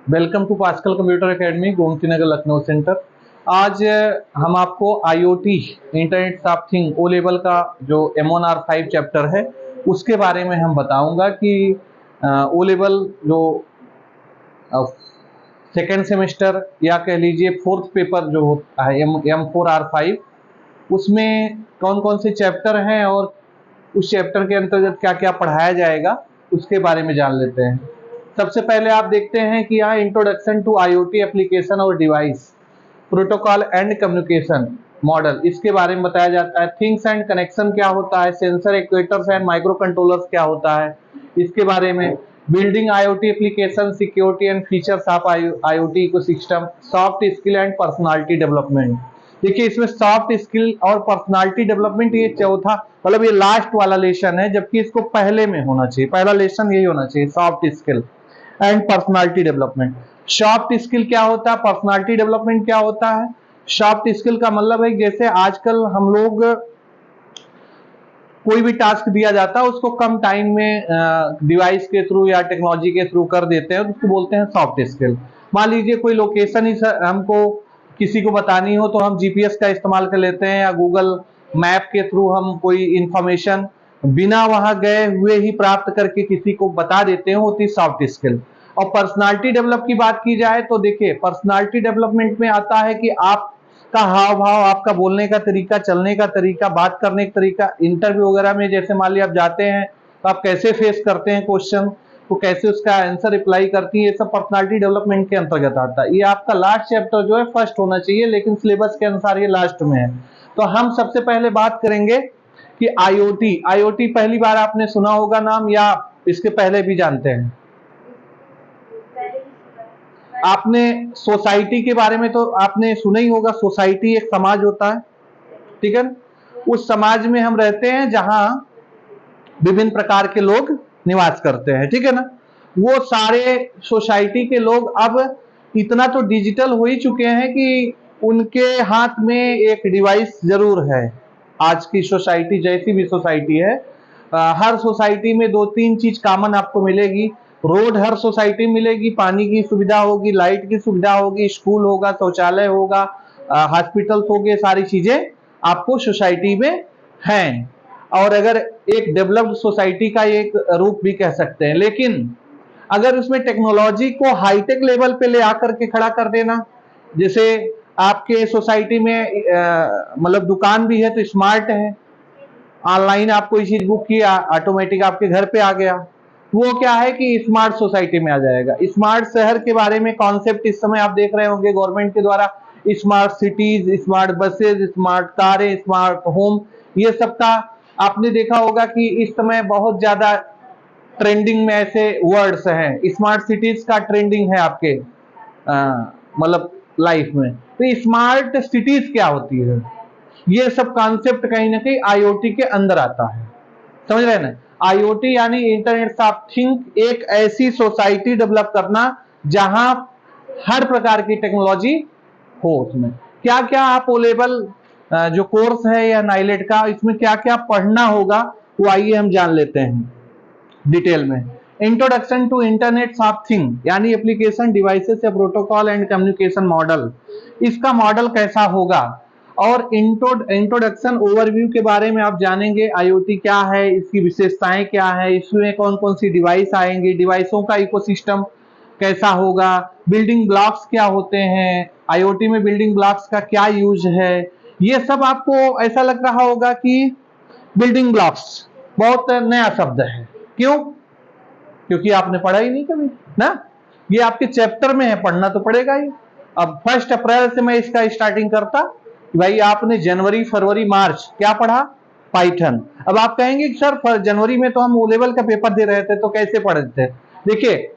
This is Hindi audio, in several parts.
Welcome to Pascal computer academy, Gomti Nagar, Lucknow centre. आज हम आपको IoT internet of thing O level का जो M1R5 चैप्टर है उसके बारे में हम बताऊंगा कि ओ लेवल जो सेकेंड सेमेस्टर या कह लीजिए फोर्थ पेपर जो होता है M4R5, उसमें कौन कौन से चैप्टर हैं और उस चैप्टर के अंतर्गत क्या क्या पढ़ाया जाएगा उसके बारे में जान लेते हैं। सबसे पहले आप देखते हैं कि यहाँ इंट्रोडक्शन टू आईओटी एप्लीकेशन और device protocol and communication model, इसके बारे में बताया जाता है। थिंग्स एंड कनेक्शन क्या होता है, sensor actuators and micro controllers क्या होता है, इसके बारे में। Building IoT application, security and features of IoT ecosystem, soft skill and personality development. देखिए इसमें सॉफ्ट स्किल और पर्सनालिटी डेवलपमेंट ये चौथा मतलब ये लास्ट वाला लेसन है, जबकि इसको पहले में होना चाहिए, पहला लेसन यही होना चाहिए, soft skill and personality development. Soft skill क्या होता है, पर्सनालिटी डेवलपमेंट क्या होता है। सॉफ्ट स्किल का मतलब है जैसे आजकल हम लोग कोई भी टास्क दिया जाता है उसको कम टाइम में डिवाइस के थ्रू या टेक्नोलॉजी के थ्रू कर देते हैं, उसको बोलते हैं सॉफ्ट स्किल। मान लीजिए कोई लोकेशन ही हमको किसी को बतानी हो तो हम जीपीएस का इस्तेमाल कर लेते हैं या गूगल मैप के थ्रू हम कोई इंफॉर्मेशन बिना वहां गए हुए ही प्राप्त करके किसी को बता देते हैं, होती सॉफ्ट स्किल। और पर्सनालिटी डेवलप की बात की जाए तो देखिए पर्सनालिटी डेवलपमेंट में आता है कि आपका हाव भाव, आपका बोलने का तरीका, चलने का तरीका, बात करने का तरीका, इंटरव्यू वगैरह में जैसे मान लिया आप जाते हैं तो आप कैसे फेस करते हैं क्वेश्चन तो कैसे उसका आंसर रिप्लाई करती है, ये सब पर्सनालिटी डेवलपमेंट के अंतर्गत आता है। ये आपका लास्ट चैप्टर जो है फर्स्ट होना चाहिए, लेकिन सिलेबस के अनुसार ये लास्ट में है। तो हम सबसे पहले बात करेंगे कि आईओटी पहली बार आपने सुना होगा नाम या इसके पहले भी जानते हैं? आपने सोसाइटी के बारे में तो आपने सुना ही होगा। सोसाइटी एक समाज होता है, ठीक है। उस समाज में हम रहते हैं जहां विभिन्न प्रकार के लोग निवास करते हैं, ठीक है ना। वो सारे सोसाइटी के लोग अब इतना तो डिजिटल हो ही चुके हैं कि उनके हाथ में एक डिवाइस जरूर है। आज की सोसाइटी जैसी भी सोसाइटी है, हर सोसाइटी में दो तीन चीज कॉमन आपको मिलेगी। रोड हर सोसाइटी में मिलेगी, पानी की सुविधा होगी, लाइट की सुविधा होगी, स्कूल होगा, शौचालय होगा, हॉस्पिटल होंगे, सारी चीजें आपको सोसाइटी में हैं। और अगर एक डेवलप्ड सोसाइटी का एक रूप भी कह सकते हैं। लेकिन अगर उसमें टेक्नोलॉजी को हाईटेक लेवल पे ले आकर के खड़ा कर देना, जैसे आपके सोसाइटी में मतलब दुकान भी है तो स्मार्ट है, ऑनलाइन आप कोई चीज बुक किया ऑटोमेटिक आपके घर पे आ गया, वो क्या है कि स्मार्ट सोसाइटी में आ जाएगा। स्मार्ट शहर के बारे में कॉन्सेप्ट इस समय आप देख रहे होंगे गवर्नमेंट के द्वारा, smart cities, smart buses, smart कारें, स्मार्ट होम, ये सब का आपने देखा होगा कि इस समय बहुत ज्यादा ट्रेंडिंग में ऐसे वर्ड्स हैं। स्मार्ट सिटीज का ट्रेंडिंग है आपके मतलब लाइफ में। तो स्मार्ट सिटीज क्या होती है, ये सब कॉन्सेप्ट कहीं ना कहीं आईओटी के अंदर आता है, समझ रहे हैं ना। आईओटी यानी इंटरनेट ऑफ थिंग, एक ऐसी सोसाइटी डेवलप करना जहां हर प्रकार की टेक्नोलॉजी हो। उसमें क्या क्या आप ओ लेवल जो कोर्स है या नाइलेट का, इसमें क्या क्या पढ़ना होगा वो आइए हम जान लेते हैं डिटेल में। Introduction to internet of thing यानी एप्लीकेशन, डिवाइसेस या प्रोटोकॉल एंड कम्युनिकेशन मॉडल, इसका मॉडल कैसा होगा। और इंट्रोडक्शन ओवरव्यू के बारे में आप जानेंगे, आईओटी क्या है, इसकी विशेषताएं क्या है, इसमें कौन कौन सी डिवाइस आएंगी, डिवाइसों का इकोसिस्टम कैसा होगा, बिल्डिंग ब्लॉक्स क्या होते हैं, आईओटी में बिल्डिंग ब्लॉक्स का क्या यूज है। ये सब आपको ऐसा लग रहा होगा कि बिल्डिंग ब्लॉक्स बहुत नया शब्द है, क्यों? क्योंकि आपने पढ़ा ही नहीं कभी ना, ये आपके चैप्टर में है, पढ़ना तो पड़ेगा ही। अब 1 अप्रैल से मैं इसका स्टार्टिंग करता, भाई आपने जनवरी फरवरी मार्च क्या पढ़ा, पाइथन। अब आप कहेंगे कि सर जनवरी में तो हम ओ लेवल का पेपर दे रहे थे तो कैसे पढ़े थे। देखिए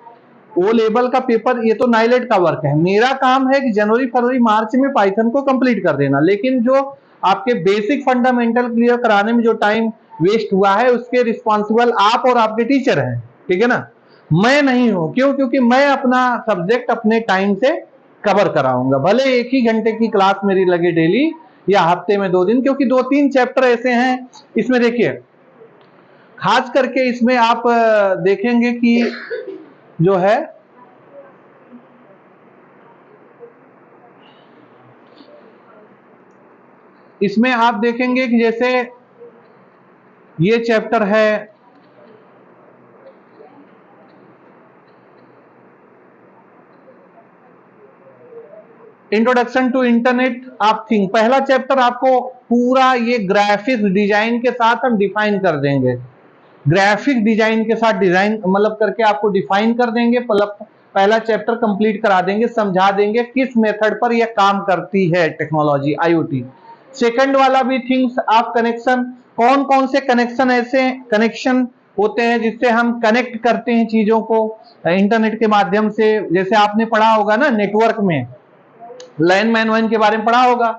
ओ लेवल का पेपर ये तो नाइलेट का वर्क है, मेरा काम है कि जनवरी फरवरी मार्च में पाइथन को कंप्लीट कर देना। लेकिन जो आपके बेसिक फंडामेंटल क्लियर कराने में जो टाइम वेस्ट हुआ है उसके रिस्पॉन्सिबल आप और आपके टीचर हैं, ठीक है ना, मैं नहीं हूं। क्यों? क्योंकि मैं अपना सब्जेक्ट अपने टाइम से कवर कराऊंगा, भले 1 ही घंटे की क्लास मेरी लगे डेली या हफ्ते में 2 दिन, क्योंकि 2-3 चैप्टर ऐसे हैं इसमें। देखिए खास करके इसमें आप देखेंगे कि जो है इसमें आप देखेंगे कि जैसे ये चैप्टर है introduction to internet of thing. पहला चैप्टर आपको पूरा ये ग्राफिक्स डिजाइन के साथ हम डिफाइन कर देंगे, ग्राफिक डिजाइन के साथ डिजाइन मतलब करके आपको डिफाइन कर देंगे। पहला चैप्टर कंप्लीट करा देंगे, समझा देंगे किस मेथड पर यह काम करती है टेक्नोलॉजी आईओटी। सेकंड वाला भी थिंग्स ऑफ कनेक्शन, कौन कौन से कनेक्शन ऐसे कनेक्शन होते हैं जिससे हम कनेक्ट करते हैं चीजों को इंटरनेट के माध्यम से। जैसे आपने पढ़ा होगा ना नेटवर्क में, लैंडमैन वन के बारे में पढ़ा होगा,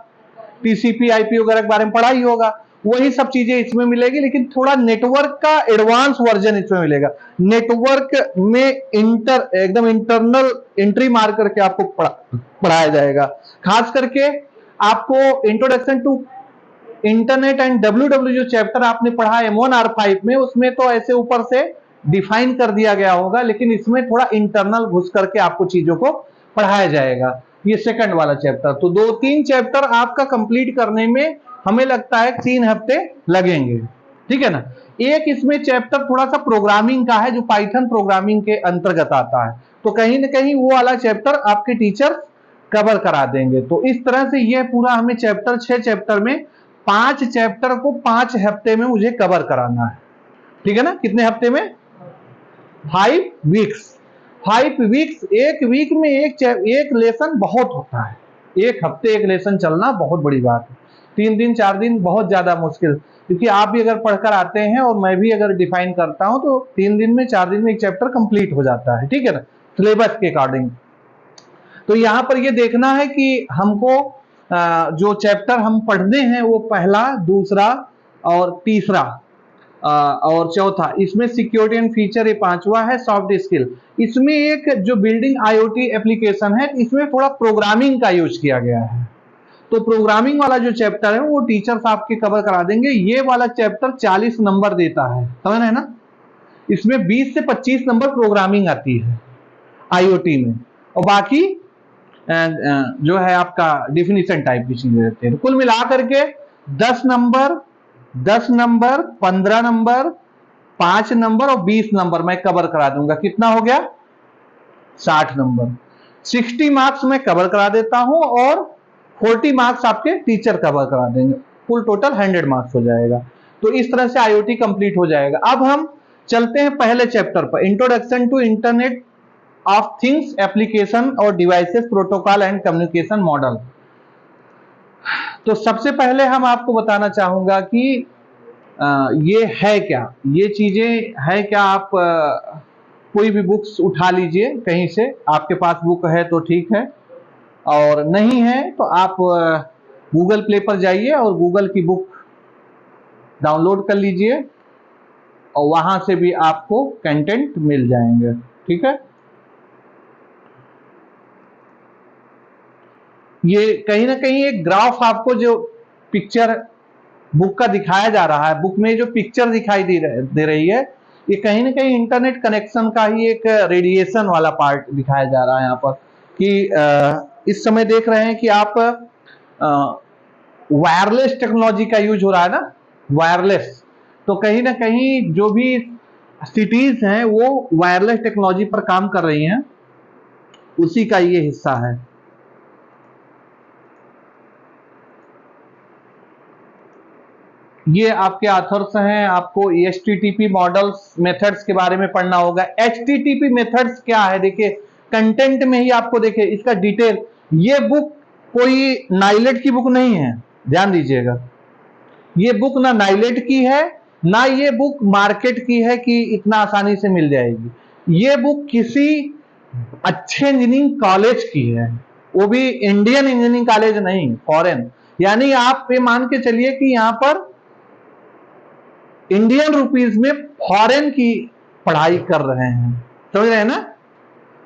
टीसीपी आईपी वगैरह के बारे में पढ़ा ही होगा, वही सब चीजें इसमें मिलेगी, लेकिन थोड़ा नेटवर्क का एडवांस वर्जन इसमें मिलेगा। नेटवर्क में एकदम इंटरनल एंट्री मार करके आपको पढ़ाया जाएगा। खास करके आपको introduction to internet and WWW जो चैप्टर आपने पढ़ा M1 R5 में, उसमें तो ऐसे ऊपर से डिफाइन कर दिया गया होगा, लेकिन इसमें थोड़ा इंटरनल घुस करके आपको चीजों को पढ़ाया जाएगा। ये सेकंड वाला चैप्टर। तो 2-3 चैप्टर आपका कंप्लीट करने में हमें लगता है 3 हफ्ते लगेंगे, ठीक है ना। एक इसमें चैप्टर थोड़ा सा प्रोग्रामिंग का है जो पाइथन प्रोग्रामिंग के अंतर्गत आता है, तो कहीं ना कहीं वो वाला चैप्टर आपके टीचर कवर करा देंगे। तो इस तरह से ये पूरा हमें चैप्टर 6 चैप्टर में 5 चैप्टर को 5 हफ्ते में मुझे कवर कराना है, ठीक है ना। कितने हफ्ते में? 5 वीक्स। 5 वीक्स, एक वीक में एक लेसन बहुत होता है, एक हफ्ते एक लेसन चलना बहुत बड़ी बात है। 3 दिन 4 दिन बहुत ज्यादा मुश्किल, क्योंकि आप भी अगर पढ़कर आते हैं और मैं भी अगर डिफाइन करता हूं तो 3 दिन में 4 दिन में एक चैप्टर कंप्लीट हो जाता है, ठीक है ना, सिलेबस के अकॉर्डिंग। तो यहां पर ये देखना है कि हमको जो चैप्टर हम पढ़ने हैं वो पहला, दूसरा और तीसरा और चौथा, इसमें सिक्योरिटी एंड फीचर ये 5वां है, सॉफ्ट स्किल। इसमें एक जो बिल्डिंग आईओटी एप्लीकेशन है, इसमें थोड़ा प्रोग्रामिंग का यूज किया गया है। तो प्रोग्रामिंग वाला जो चैप्टर है वो टीचर्स आपके कवर करा देंगे। ये वाला चैप्टर 40 नंबर देता है, समझ रहे हैं ना। इसमें 20 से 25 नंबर प्रोग्रामिंग आती है आईओटी में, और बाकी जो है आपका डिफिनीशन टाइप की चीजें रहती है। कुल मिलाकर के 10 नंबर, 15 नंबर, 5 नंबर और 20 नंबर मैं कवर करा दूंगा। कितना हो गया? 60 नंबर। 60 मार्क्स मैं कवर करा देता हूं और 40 मार्क्स आपके टीचर कवर करा देंगे, कुल टोटल 100 मार्क्स हो जाएगा। तो इस तरह से आईओटी कंप्लीट हो जाएगा। अब हम चलते हैं पहले चैप्टर पर, introduction to internet of things application और devices protocol and communication model. तो सबसे पहले हम आपको बताना चाहूंगा कि ये है क्या, ये चीजें है क्या। आप कोई भी बुक्स उठा लीजिए कहीं से, आपके पास बुक है तो ठीक है, और नहीं है तो आप गूगल प्ले पर जाइए और गूगल की बुक डाउनलोड कर लीजिए, और वहां से भी आपको कंटेंट मिल जाएंगे, ठीक है। ये कहीं ना कहीं एक ग्राफ आपको जो पिक्चर बुक का दिखाया जा रहा है, बुक में जो पिक्चर दिखाई दे रही है, ये कहीं ना कहीं इंटरनेट कनेक्शन का ही एक रेडिएशन वाला पार्ट दिखाया जा रहा है यहाँ पर। कि इस समय देख रहे हैं कि आप वायरलेस टेक्नोलॉजी का यूज हो रहा है ना, वायरलेस। तो कहीं ना कहीं जो भी सिटीज हैं वो वायरलेस टेक्नोलॉजी पर काम कर रही हैं, उसी का ये हिस्सा है। ये आपके ऑथर्स हैं, आपको HTTP मॉडल्स मेथड्स के बारे में पढ़ना होगा। HTTP मेथड्स क्या है, देखिए कंटेंट में ही आपको देखिए इसका डिटेल। ये बुक कोई नाइलेट की बुक नहीं है, ध्यान दीजिएगा। ये बुक ना नाइलेट की है, ना ये बुक मार्केट की है कि इतना आसानी से मिल जाएगी। ये बुक किसी अच्छे इंजीनियरिंग कॉलेज की है, वो भी इंडियन इंजीनियरिंग कॉलेज नहीं, फॉरेन। यानी आप ये मान के चलिए कि यहां पर इंडियन रुपीज में फॉरेन की पढ़ाई कर रहे हैं, समझ रहे हैं ना।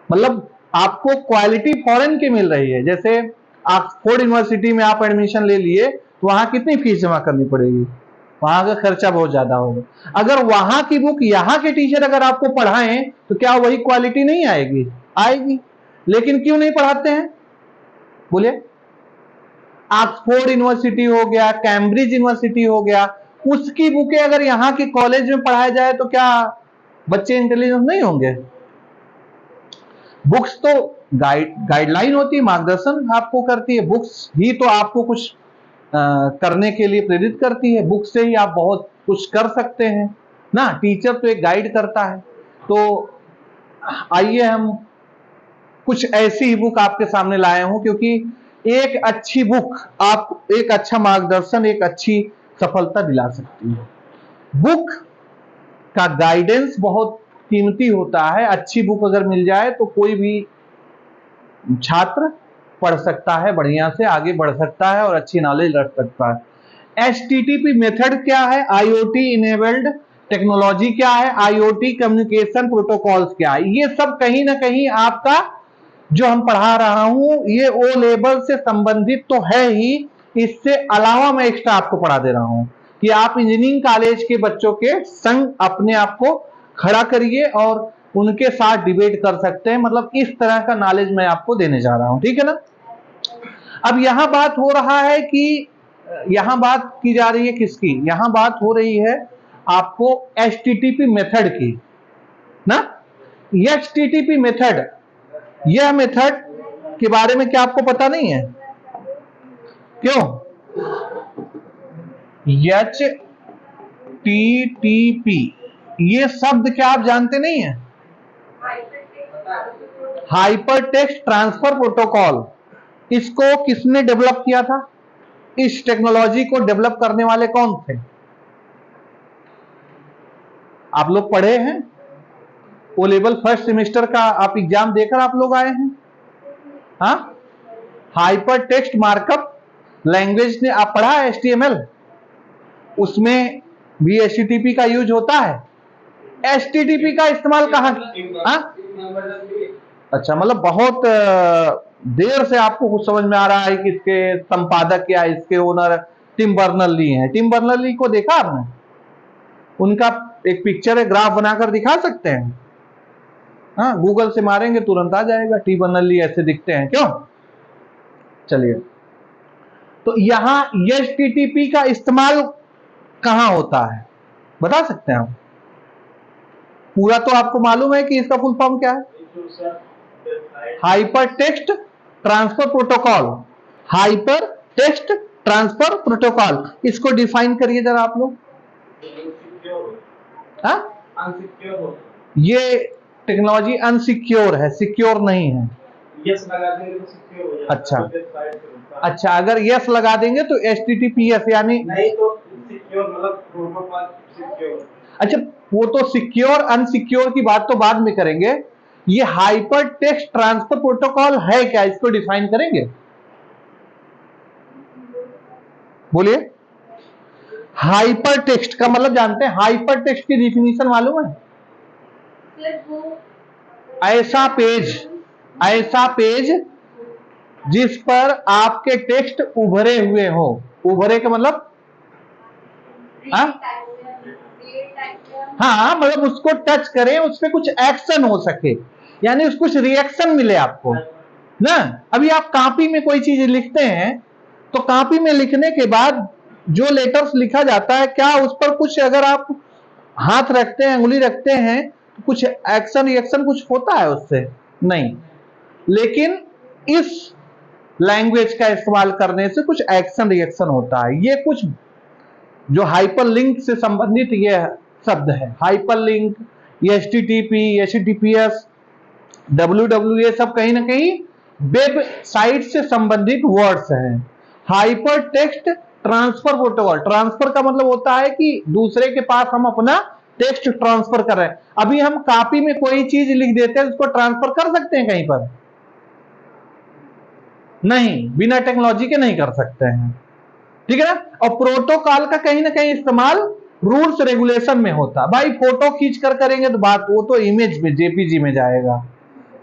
मतलब आपको क्वालिटी फॉरेन की मिल रही है। जैसे ऑक्सफोर्ड यूनिवर्सिटी में आप एडमिशन ले लिए तो वहां कितनी फीस जमा करनी पड़ेगी, वहां का खर्चा बहुत ज्यादा होगा। अगर वहां की बुक यहाँ के टीचर अगर आपको पढ़ाएं तो क्या वही क्वालिटी नहीं आएगी? आएगी। लेकिन क्यों नहीं पढ़ाते हैं, बोलिए। ऑक्सफोर्ड यूनिवर्सिटी हो गया, कैम्ब्रिज यूनिवर्सिटी हो गया, उसकी बुकें अगर यहाँ के कॉलेज में पढ़ाया जाए तो क्या बच्चे इंटेलिजेंट नहीं होंगे? बुक्स तो गाइडलाइन होती है, मार्गदर्शन आपको करती है, बुक्स ही तो आपको कुछ करने के लिए प्रेरित करती है, बुक से ही आप बहुत कुछ कर सकते हैं ना। टीचर तो एक गाइड करता है। तो आइए हम कुछ ऐसी ही बुक आपके सामने लाए हूं, क्योंकि एक अच्छी बुक आप एक अच्छा मार्गदर्शन, एक अच्छी सफलता दिला सकती है। बुक का गाइडेंस बहुत कीमती होता है। अच्छी बुक अगर मिल जाए तो कोई भी छात्र पढ़ सकता है, बढ़िया से आगे बढ़ सकता है और अच्छी नॉलेज रख सकता है। HTTP मेथड क्या है? IoT इनेबल्ड टेक्नोलॉजी क्या है? IoT कम्युनिकेशन प्रोटोकॉल्स क्या है? ये सब कहीं ना कहीं आपका जो हम पढ़ा रहा हूं ये ओ लेवल से संबंधित तो है ही, इससे अलावा मैं एक्स्ट्रा आपको पढ़ा दे रहा हूं कि आप इंजीनियरिंग कॉलेज के बच्चों के संग अपने आप को खड़ा करिए और उनके साथ डिबेट कर सकते हैं। मतलब इस तरह का नॉलेज मैं आपको देने जा रहा हूं, ठीक है ना। अब यहां बात हो रहा है कि यहां बात की जा रही है किसकी? यहां बात हो रही है आपको HTTP मेथड की ना। HTTP मेथड, यह मेथड के बारे में क्या आपको पता नहीं है? क्यों? HTTP ये शब्द क्या आप जानते नहीं है? हाइपर टेक्स्ट ट्रांसफर प्रोटोकॉल, इसको किसने डेवलप किया था? इस टेक्नोलॉजी को डेवलप करने वाले कौन थे? आप लोग पढ़े हैं? ओ लेवल फर्स्ट सेमेस्टर का आप एग्जाम देकर आप लोग आए हैं। हाँ, हाइपर टेक्स्ट मार्कअप लैंग्वेज ने आप पढ़ा है, HTML, उसमें भी HTTP का यूज होता है। HTTP का इस्तेमाल कहां? अच्छा, मतलब बहुत देर से आपको कुछ समझ में आ रहा है कि इसके संपादक या इसके ओनर टिम बर्नर्स-ली हैं। टिम बर्नर्स-ली को देखा आपने? उनका एक पिक्चर है, ग्राफ बनाकर दिखा सकते हैं। हाँ, गूगल से मारेंगे तुरंत आ जाएगा, टिम बर्नर्स-ली ऐसे दिखते हैं। क्यों? चलिए, तो यहां HTTP का इस्तेमाल कहां होता है बता सकते हैं आप? पूरा तो आपको मालूम है कि इसका फुल फॉर्म क्या है? Hyper text transfer protocol. Hyper text transfer protocol, इसको डिफाइन करिए जरा आप लोग। ये टेक्नोलॉजी अनसिक्योर है, सिक्योर नहीं है। यस लगा देंगे तो सिक्योर हो जाएगा। अच्छा, अगर यस लगा देंगे तो HTTPS यानी नहीं, तो सिक्योर मतलब प्रोटोकॉल सिक्योर। अच्छा, वो तो सिक्योर अनसिक्योर की बात तो बाद में करेंगे। ये हाइपर टेक्स्ट ट्रांसफर प्रोटोकॉल है क्या, इसको डिफाइन करेंगे? बोलिए। हाइपर टेक्स्ट का मतलब जानते हैं? हाइपर टेक्स्ट की डिफिनीशन मालूम है? ऐसा पेज जिस पर आपके टेक्स्ट उभरे हुए हो। उभरे का मतलब हाँ, मतलब उसको टच करें, उस पर कुछ एक्शन हो सके, यानी उसको कुछ रिएक्शन मिले आपको ना। अभी आप कॉपी में कोई चीज लिखते हैं तो कॉपी में लिखने के बाद जो लेटर्स लिखा जाता है, क्या उस पर कुछ अगर आप हाथ रखते हैं, उंगली रखते हैं, तो कुछ एक्शन रिएक्शन कुछ होता है उससे? नहीं। लेकिन इस लैंग्वेज का इस्तेमाल करने से कुछ एक्शन रिएक्शन होता है। ये कुछ जो हाइपरलिंक से संबंधित ये शब्द है, हाइपरलिंक, HTTP, HTTPS, WWA, सब कहीं ना कहीं वेब साइट से संबंधित वर्ड्स हैं। Hyper text transfer protocol, transfer का मतलब होता है कि दूसरे के पास हम अपना टेक्स्ट ट्रांसफर कर रहे हैं। अभी हम कॉपी में कोई चीज लिख देते हैं, उसको ट्रांसफर कर सकते हैं कहीं पर? नहीं, बिना टेक्नोलॉजी के नहीं कर सकते हैं, ठीक है ना। और प्रोटोकॉल का कहीं ना कहीं इस्तेमाल रूल्स रेगुलेशन में होता है। भाई फोटो खींच कर करेंगे तो बात, वो तो इमेज में, JPG में जाएगा,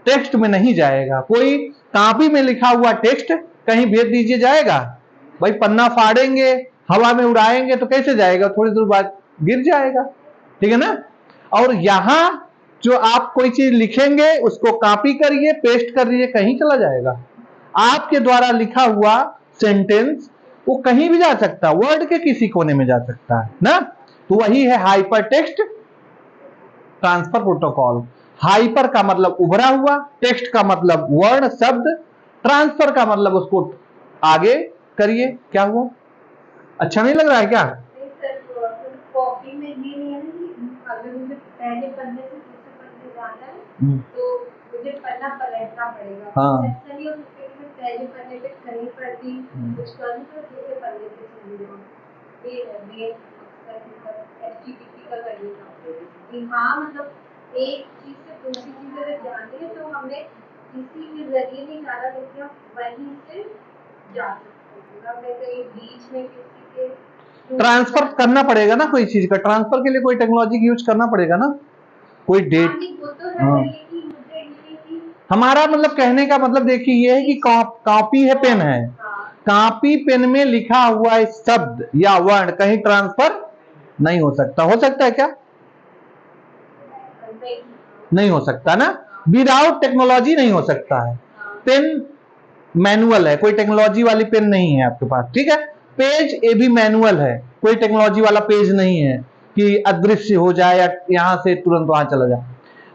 टेक्स्ट में नहीं जाएगा। कोई कॉपी में लिखा हुआ टेक्स्ट कहीं भेज दीजिए, जाएगा? भाई पन्ना फाड़ेंगे, हवा में उड़ाएंगे तो कैसे जाएगा? थोड़ी देर बाद गिर जाएगा, ठीक है ना। और यहां जो आप कोई चीज लिखेंगे उसको कॉपी करिए, पेस्ट करिए, कहीं चला जाएगा। आपके द्वारा लिखा हुआ सेंटेंस वो कहीं भी जा सकता है, वर्ड के किसी कोने में जा सकता है ना। तो वही है hyper text transfer protocol. Hyper का मतलब उभरा हुआ, टेक्स्ट का मतलब वर्ड शब्द, ट्रांसफर का मतलब उसको आगे करिए। क्या हुआ, अच्छा नहीं लग रहा है क्या? कॉपी में ये नहीं है कि अगर मुझे पहले पन्ने से दूसरे पन्ने जाना है तो मुझे पन्ना पलटना पड़ेगा। हाँ। ऐसा नहीं हो सकता कि मैं पहले पन्ने पे कहीं पर भी कुछ करूँ तो दूसरे पन्ने पे चली जाऊँ। ये है मेन एचटीटीपी का करने का। हाँ, मतलब एक चीज से दूसरी चीज अगर जानी है तो हमें किसी के जरिए नहीं जाना, बल्कि हम वहीं से जा सकते हैं। हमें कहीं बीच में किसी के ट्रांसफर करना पड़ेगा ना, कोई चीज का ट्रांसफर के लिए कोई टेक्नोलॉजी यूज करना पड़ेगा ना, कोई डेट। हाँ, हमारा मतलब कहने का मतलब देखिए ये है कि कॉपी है, पेन है, कॉपी पेन में लिखा हुआ शब्द या वर्ड कहीं ट्रांसफर नहीं हो सकता। हो सकता है क्या? नहीं हो सकता ना, विदाउट टेक्नोलॉजी नहीं हो सकता है। पेन मैनुअल है, कोई टेक्नोलॉजी वाली पेन नहीं है आपके पास, ठीक है। पेज ये भी मैनुअल है, कोई टेक्नोलॉजी वाला पेज नहीं है कि अदृश्य हो जाए या यहां से तुरंत वहां चला जाए।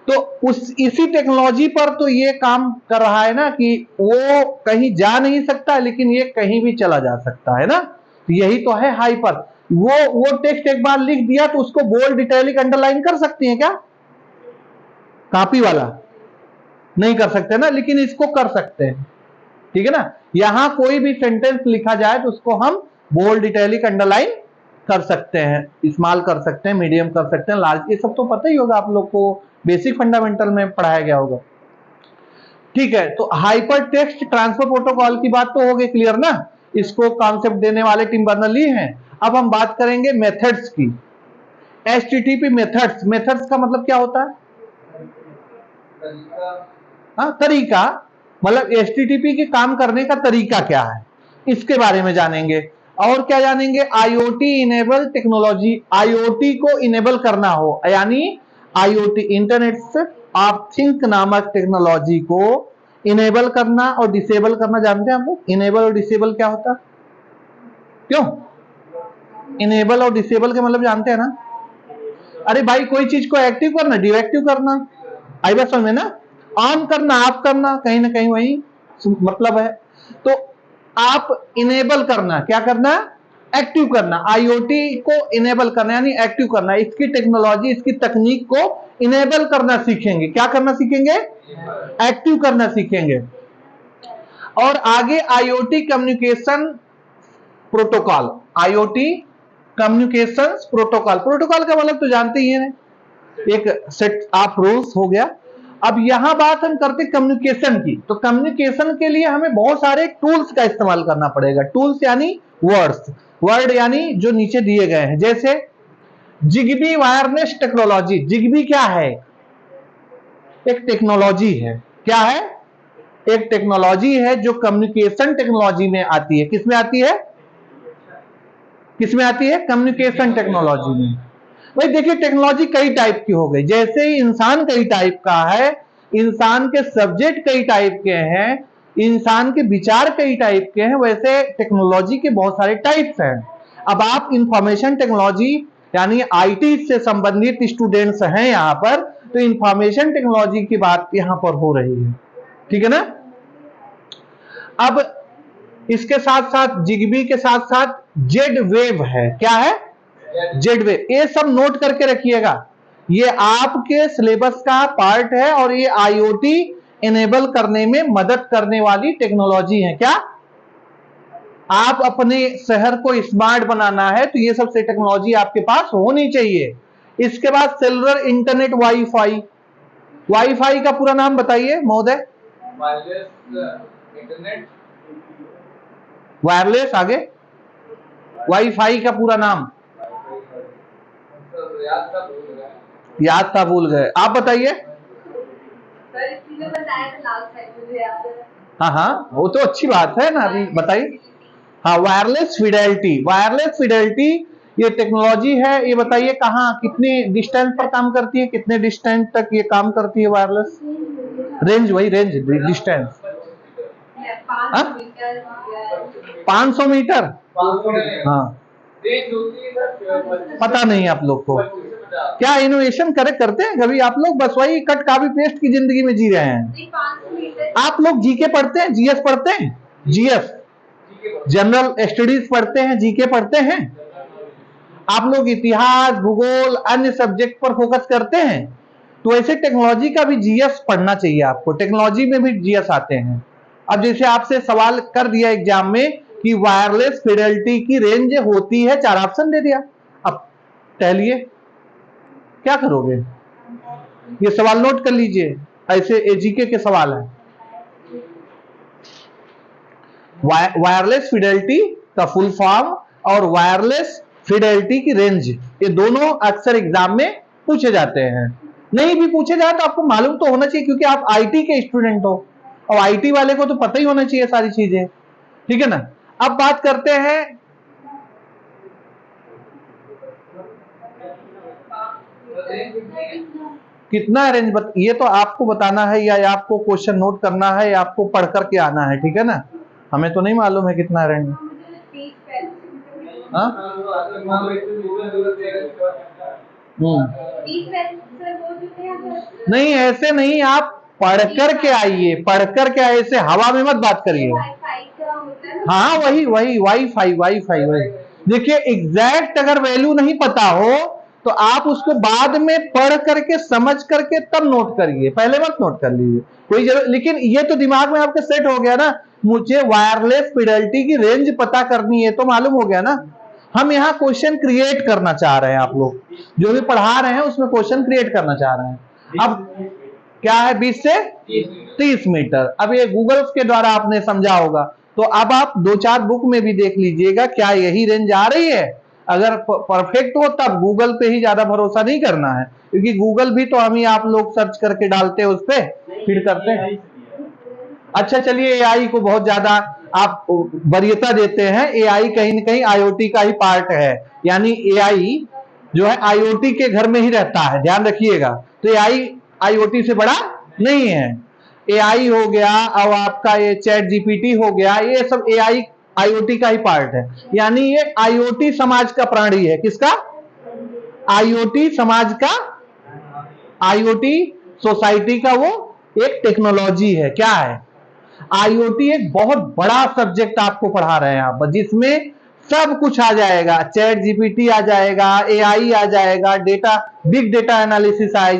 तो उस इसी टेक्नोलॉजी पर तो ये काम कर रहा है ना कि वो कहीं जा नहीं सकता लेकिन ये कहीं भी चला जा सकता है ना। तो यही तो है हाइपर। वो टेक्स्ट एक बार लिख दिया तो उसको बोल्ड, इटैलिक, अंडरलाइन कर सकती है क्या? कॉपी वाला नहीं कर सकते ना, लेकिन इसको कर सकते हैं, ठीक है ना। यहां कोई भी सेंटेंस लिखा जाए तो उसको हम बोल्ड, इटैलिक, अंडरलाइन कर सकते हैं, इस्तेमाल कर सकते हैं, मीडियम कर सकते हैं, लार्ज, ये सब तो पता ही होगा आप लोग को, बेसिक फंडामेंटल में पढ़ाया गया होगा, ठीक है। तो हाइपर टेक्स्ट ट्रांसफर प्रोटोकॉल की बात तो हो गई क्लियर ना, इसको कॉन्सेप्ट देने वाले टिम बर्नर्स-ली हैं। अब हम बात करेंगे मेथड्स की। एचटीटीपी मेथड्स, मेथड्स का मतलब क्या होता है? हाँ, तरीका, मतलब एचटीटीपी के काम करने का तरीका क्या है, इसके बारे में जानेंगे। और क्या जानेंगे? आईओटी इनेबल टेक्नोलॉजी, आईओटी को इनेबल करना हो, यानी आईओटी इंटरनेट ऑफ थिंग नामक टेक्नोलॉजी को इनेबल करना और डिसेबल करना। जानते हैं आप लोग इनेबल और डिसेबल क्या होता है? क्यों इनेबल और डिसेबल के मतलब जानते हैं ना? अरे भाई, कोई चीज को एक्टिव करना, डिएक्टिव करना, आई बात समझ में ना। ऑन करना, ऑफ करना, कहीं ना कहीं वही मतलब है। तो आप इनेबल करना, क्या करना? एक्टिव करना। आईओटी को इनेबल करना यानी एक्टिव करना, इसकी टेक्नोलॉजी, इसकी तकनीक को इनेबल करना सीखेंगे। क्या करना सीखेंगे? एक्टिव करना सीखेंगे। और आगे IoT communication protocol, IoT communication protocol, protocol का मतलब तो जानते ही हैं, एक सेट ऑफ रूल्स हो गया। अब यहां बात हम करते कम्युनिकेशन की, तो कम्युनिकेशन के लिए हमें बहुत सारे टूल्स का इस्तेमाल करना पड़ेगा। टूल्स यानी वर्ड्स, वर्ड यानी जो नीचे दिए गए हैं, जैसे जिगबी वायरलेस टेक्नोलॉजी। जिगबी क्या है? एक टेक्नोलॉजी है। क्या है? एक टेक्नोलॉजी है जो कम्युनिकेशन टेक्नोलॉजी में आती है। किसमें आती है? किसमें आती है? कम्युनिकेशन टेक्नोलॉजी में। भाई देखिए, टेक्नोलॉजी कई टाइप की हो गई, जैसे ही इंसान कई टाइप का है, इंसान के सब्जेक्ट कई टाइप के हैं, इंसान के विचार कई टाइप के हैं, वैसे टेक्नोलॉजी के बहुत सारे टाइप्स हैं। अब आप इंफॉर्मेशन टेक्नोलॉजी यानी आईटी से संबंधित स्टूडेंट्स हैं यहाँ पर, तो इंफॉर्मेशन टेक्नोलॉजी की बात यहाँ पर हो रही है, ठीक है ना। अब इसके साथ साथ जिगबी के साथ साथ जेड वेव है। क्या है? Z wave. ये सब नोट करके रखिएगा, ये आपके सिलेबस का पार्ट है और ये आईओटी इनेबल करने में मदद करने वाली टेक्नोलॉजी है। क्या आप अपने शहर को स्मार्ट बनाना है तो ये सबसे टेक्नोलॉजी आपके पास होनी चाहिए। इसके बाद सेलुलर इंटरनेट वाईफाई, वाईफाई का पूरा नाम बताइए महोदय। वायरलेस इंटरनेट, वायरलेस, आगे वाईफाई का पूरा नाम याद था, भूल गए, आप बताइए। हाँ हाँ, वो तो अच्छी बात है ना, अभी बताइए। हाँ, वायरलेस फिडेलिटी, वायरलेस फिडेलिटी ये टेक्नोलॉजी है। ये बताइए कहाँ, कितनी डिस्टेंस पर काम करती है, कितने डिस्टेंस तक ये काम करती है वायरलेस? रेंज, वही रेंज, डिस्टेंस हाँ? 500 मीटर 500 मीटर, हाँ रेंज होती है सर पता नहीं आप लोग को 25 से 50। क्या इनोवेशन करते हैं कभी आप लोग? बस वही कट कॉपी पेस्ट की जिंदगी में जी रहे हैं। नहीं 500 मीटर आप लोग जीके पढ़ते हैं, जीएस पढ़ते हैं, जीएस जनरल स्टडीज पढ़ते हैं, जीके पढ़ते हैं? आप लोग इतिहास, भूगोल, अन्य सब्जेक्ट पर फोकस करते हैं? तो ऐसे टेक्नोलॉजी का भी जीएस पढ़ना चाहिए आपको। टेक्नोलॉजी में भी जीएस आते हैं। अब जैसे आपसे सवाल कर दिया एग्जाम में कि वायरलेस फिडेलिटी की रेंज होती है, 4 ऑप्शन दे दिया, अब टहलिए क्या करोगे? ये सवाल नोट कर लीजिए, ऐसे एजीके के सवाल है। वायरलेस फिडेलिटी का फुल फॉर्म और वायरलेस फिडेलिटी की रेंज, ये दोनों अक्सर एग्जाम में पूछे जाते हैं। नहीं भी पूछे जाए तो आपको मालूम तो होना चाहिए, क्योंकि आप आईटी के स्टूडेंट हो और आईटी वाले को तो पता ही होना चाहिए सारी चीजें, ठीक है ना। अब बात करते हैं कितना रेंज ये तो आपको बताना है, या आपको क्वेश्चन नोट करना है, या आपको पढ़ करके आना है, ठीक है ना। हमें तो नहीं मालूम है कितना रेंज। मुझे 30 हाँ 30 सर वो जो थे अगर नहीं, ऐसे नहीं, आप पढ़ करके आइए, पढ़ करके आइए, ऐसे हवा में मत बात करिए। वाईफाई का होता है ना, हाँ वही वाईफाई वही। देखिए एग्जैक्ट अगर वैल्यू नहीं पता हो तो आप उसको बाद में पढ़ करके समझ करके तब नोट करिए, पहले मत नोट कर लीजिए, कोई जरूरत। लेकिन ये तो दिमाग में आपके सेट हो गया ना, मुझे वायरलेस फिडेलिटी की रेंज पता करनी है, तो मालूम हो गया ना। हम यहाँ क्वेश्चन क्रिएट करना चाह रहे हैं, आप लोग जो भी पढ़ा रहे हैं उसमें क्वेश्चन क्रिएट करना चाह रहे हैं। अब क्या है 20 से 30 मीटर। अब ये गूगल के द्वारा आपने समझा होगा, तो अब आप 2-4 बुक में भी देख लीजिएगा क्या यही रेंज आ रही है। अगर परफेक्ट हो तब गूगल पे ही ज्यादा भरोसा नहीं करना है, क्योंकि गूगल भी तो हम ही आप लोग सर्च करके डालते हैं, उस पे फीड करते हैं। अच्छा चलिए, एआई को बहुत ज्यादा आप वरीयता देते हैं। एआई कहीं न कहीं आईओटी का ही पार्ट है, यानी एआई जो है आईओटी के घर में ही रहता है, ध्यान रखिएगा। तो एआई आईओटी से बड़ा नहीं है। एआई हो गया और आपका ये चैट जीपीटी हो गया, ये सब एआई आईओटी का ही पार्ट है, यानी ये आईओटी समाज का प्राणी है। किसका? आईओटी समाज का, आईओटी सोसाइटी का वो एक टेक्नोलॉजी है। क्या है? आईओटी एक बहुत बड़ा सब्जेक्ट आपको पढ़ा रहे हैं आप, जिसमें सब कुछ आ जाएगा। चैट जीपीटी आ जाएगा, एआई आ जाएगा, डेटा बिग डेटा एनालिसिस आ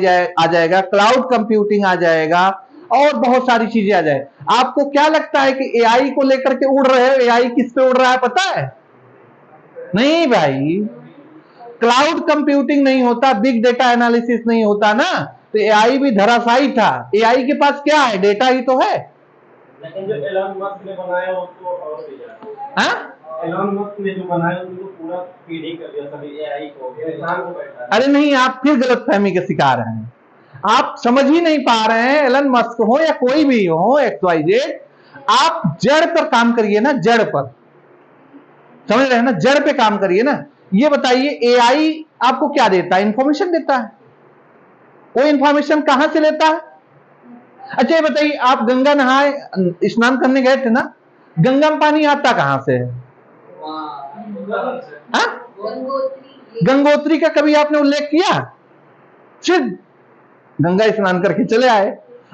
जाएगा, क्लाउड कंप्यूटिंग आ जाएगा, और बहुत सारी चीजें आ जाए। आपको क्या लगता है कि एआई को लेकर के उड़ रहे हो? एआई किस पे उड़ रहा है पता है? नहीं भाई, क्लाउड कंप्यूटिंग नहीं होता, बिग डेटा एनालिसिस नहीं होता ना, तो एआई भी धराशायी था। एआई के पास क्या है? डेटा ही तो है। लेकिन जो एलन मस्क ने बनाया उसको और भी ज्यादा। हाँ? एलन मस्क ने जो बनाया उसको पूरा फीड ही कर दिया सभी एआई को, इंसान को बैठा। अरे नहीं, आप फिर गलतफहमी के शिकार हैं। आप समझ ही नहीं पा रहे हैं। एलन मस्क हो या कोई भी हो, XYZ, आप जड़ पर काम करिए ना, जड़ पर, समझ रहे हैं ना, जड़ पे काम करिए ना। ये बताइए, एआई आपको क्या देता है? इंफॉर्मेशन देता है। वो इंफॉर्मेशन कहां से लेता है? अच्छा ये बताइए, आप गंगा नहाए स्नान करने गए थे ना, गंगा में पानी आता कहां से है? हाँ? गंगोत्री का कभी आपने उल्लेख किया? सिर्फ गंगा स्नान करके चले आए।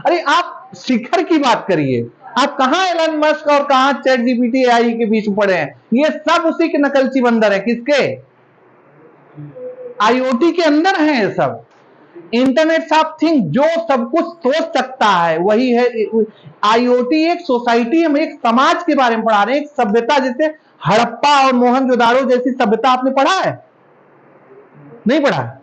अरे आप शिखर की बात करिए। आप कहां एलन मस्क और कहां चैट जीपीटी एआई के बीच में पड़े हैं? ये सब उसी के नकलची बंदर है। किसके? आईओटी के अंदर है ये सब। इंटरनेट ऑफ थिंग, जो सब कुछ सोच सकता है वही है आईओटी। एक सोसाइटी, हम एक समाज के बारे में पढ़ा रहे हैं, एक सभ्यता, जैसे हड़प्पा और मोहनजोदाड़ो जैसी सभ्यता आपने पढ़ा है? नहीं पढ़ा?